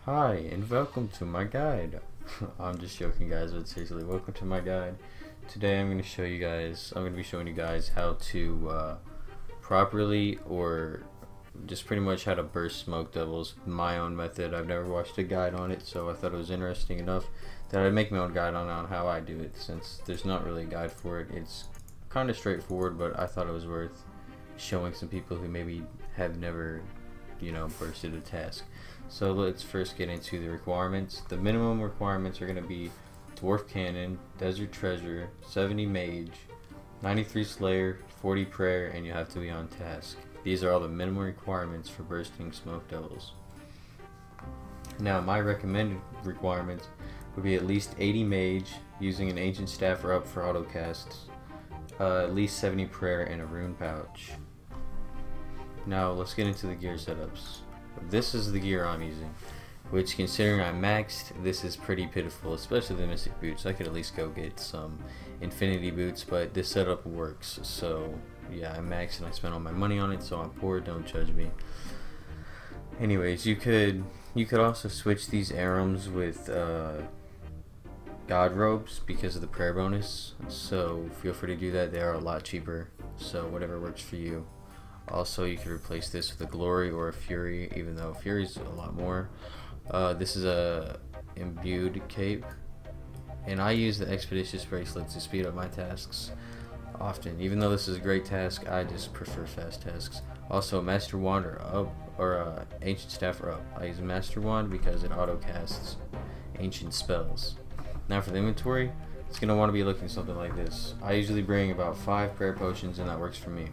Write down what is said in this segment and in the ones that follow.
Hi and welcome to my guide. I'm just joking guys, but seriously, welcome to my guide. Today I'm going to be showing you guys how to properly, or just pretty much how to burst smoke devils. My own method. I've never watched a guide on it, so I thought it was interesting enough that I'd make my own guide on how I do it, since there's not really a guide for it. It's kind of straightforward, but I thought it was worth showing some people who maybe have never, bursted a task. So let's first get into the requirements. The minimum requirements are going to be Dwarf Cannon, Desert Treasure, 70 Mage, 93 Slayer, 40 Prayer, and you have to be on task. These are all the minimum requirements for bursting Smoke Devils. Now my recommended requirements would be at least 80 Mage, using an Ancient Staff or up for auto casts, at least 70 Prayer, and a Rune Pouch. Now let's get into the gear setups. This is the gear I'm using, which, considering I'm maxed, this is pretty pitiful, especially the Mystic Boots. I could at least go get some Infinity Boots, but this setup works. So yeah, I'm maxed and I spent all my money on it, so I'm poor, don't judge me. Anyways, you could also switch these Arums with God Robes because of the prayer bonus, so feel free to do that. They are a lot cheaper, so whatever works for you. Also, you could replace this with a Glory or a Fury, even though Fury's a lot more. This is a imbued cape, and I use the Expeditious Bracelet to speed up my tasks often. Even though this is a great task, I just prefer fast tasks. Also, Master Wand or up, or Ancient Staff or up. I use Master Wand because it auto casts ancient spells. Now for the inventory, it's gonna want to be looking something like this. I usually bring about 5 prayer potions, and that works for me.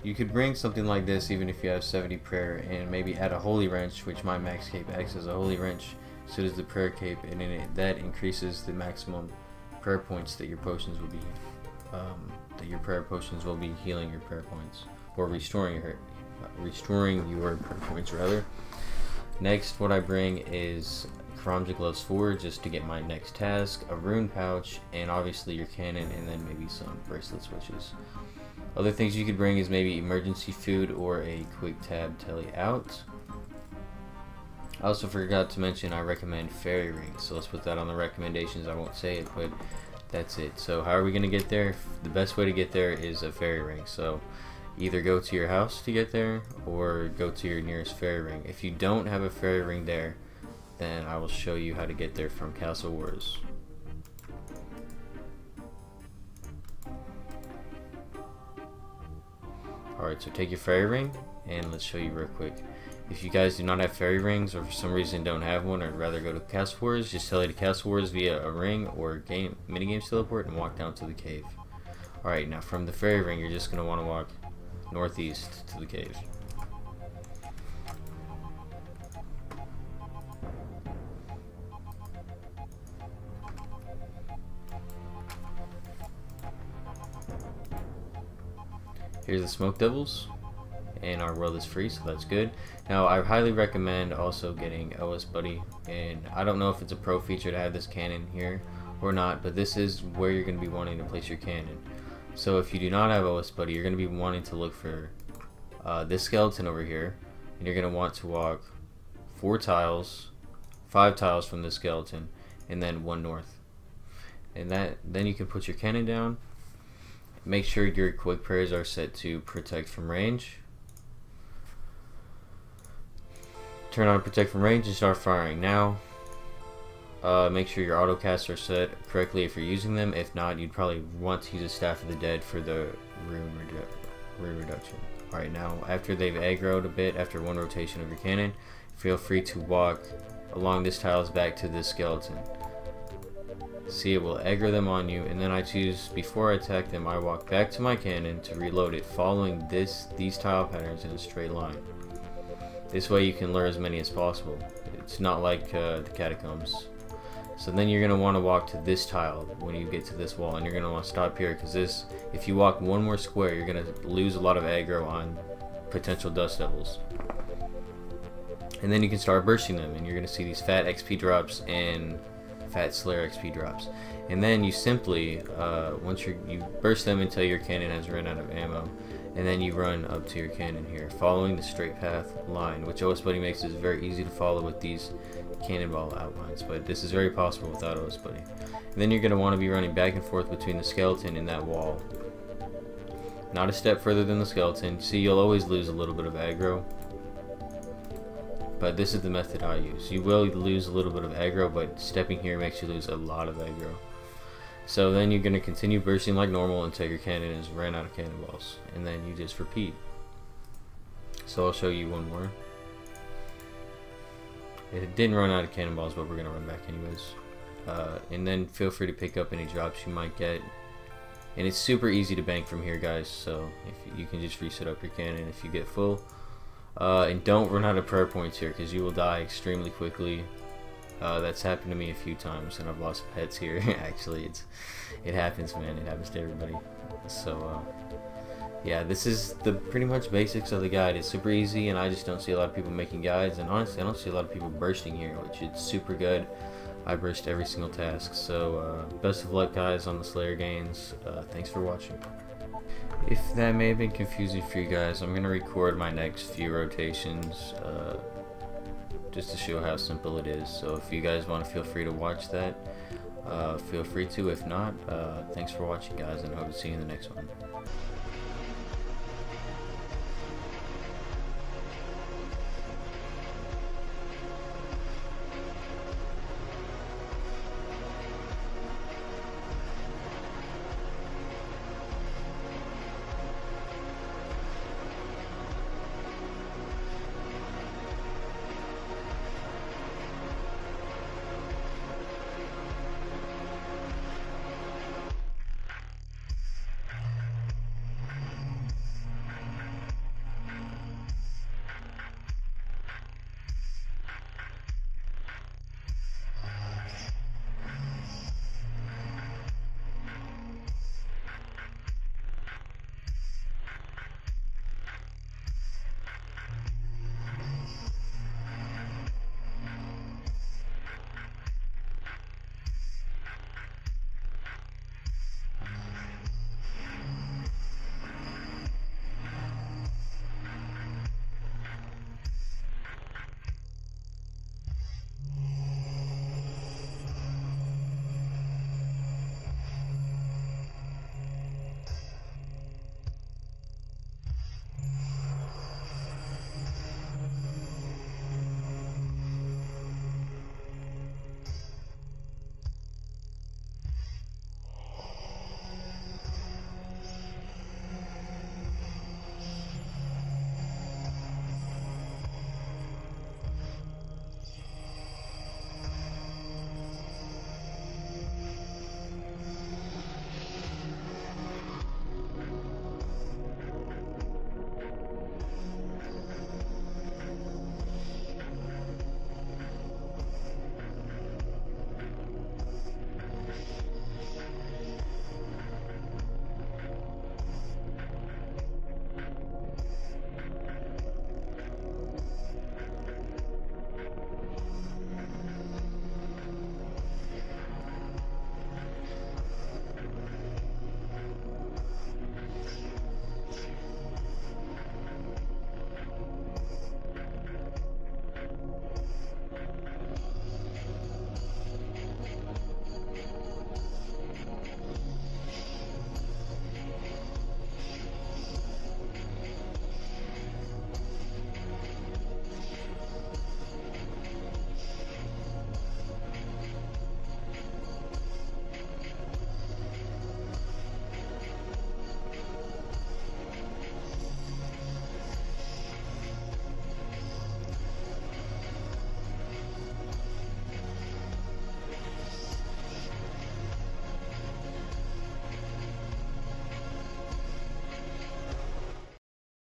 You could bring something like this even if you have 70 prayer, and maybe add a holy wrench, which my max cape acts as a holy wrench, so does the prayer cape, and in it, that increases the maximum prayer points that your potions will be, prayer potions will be healing your prayer points, or restoring your prayer points rather. Next, what I bring is Karamja Gloves 4 just to get my next task, a Rune Pouch, and obviously your cannon, and then maybe some bracelet switches. Other things you could bring is maybe emergency food or a quick tab telly out. I also forgot to mention I recommend fairy rings, so let's put that on the recommendations. I won't say it, but that's it. So how are we going to get there? The best way to get there is a fairy ring. So either go to your house to get there, or go to your nearest fairy ring. If you don't have a fairy ring there, then I will show you how to get there from Castle Wars. Alright, so take your fairy ring, and let's show you real quick. If you guys do not have fairy rings, or for some reason don't have one, or rather go to Castle Wars, just tell it to Castle Wars via a ring or minigames teleport and walk down to the cave. Alright, now from the fairy ring, you're just going to want to walk northeast to the cave. Here's the Smoke Devils, and our world is free, so that's good. Now I highly recommend also getting OS Buddy, and I don't know if it's a pro feature to have this cannon here or not, but this is where you're going to be wanting to place your cannon. So if you do not have OS Buddy, you're going to be wanting to look for this skeleton over here, and you're going to want to walk 5 tiles from this skeleton, and then 1 north, and then you can put your cannon down. Make sure your quick prayers are set to protect from range. Turn on protect from range and start firing. Now make sure your auto casts are set correctly if you're using them. If not, you'd probably want to use a Staff of the Dead for the rune reduction. Alright, now after they've aggroed a bit, after 1 rotation of your cannon, feel free to walk along this tiles back to this skeleton. See, it will aggro them on you, and then I choose, before I attack them, I walk back to my cannon to reload it, following these tile patterns in a straight line. This way you can lure as many as possible. It's not like the catacombs. So then you're going to want to walk to this tile when you get to this wall, and you're going to want to stop here, because if you walk 1 more square, you're going to lose a lot of aggro on potential dust devils. And then you can start bursting them, and you're going to see these fat XP drops, and fat Slayer XP drops. And then you simply, once you burst them until your cannon has run out of ammo, and then you run up to your cannon here, following the straight path line, which OS Buddy makes it very easy to follow with these cannonball outlines, but this is very possible without OS Buddy. And then you're going to want to be running back and forth between the skeleton and that wall. Not a step further than the skeleton. See, you'll always lose a little bit of aggro, but this is the method I use. You will lose a little bit of aggro, but stepping here makes you lose a lot of aggro. So then you're going to continue bursting like normal until your cannon has ran out of cannonballs, and then you just repeat. So I'll show you one more. It didn't run out of cannonballs, but we're going to run back anyways. And then feel free to pick up any drops you might get. And it's super easy to bank from here, guys, so if you can just reset up your cannon if you get full. And don't run out of prayer points here, because you will die extremely quickly. That's happened to me a few times, and I've lost pets here. Actually, it happens, man. It happens to everybody. So yeah, this is the pretty much basics of the guide. It's super easy, and I just don't see a lot of people making guides, and honestly I don't see a lot of people bursting here, which is super good. I burst every single task. So best of luck, guys, on the Slayer gains. Thanks for watching. If that may have been confusing for you guys, I'm gonna record my next few rotations just to show how simple it is. So if you guys want to, feel free to watch that. Feel free to. If not, thanks for watching, guys, and hope to see you in the next one.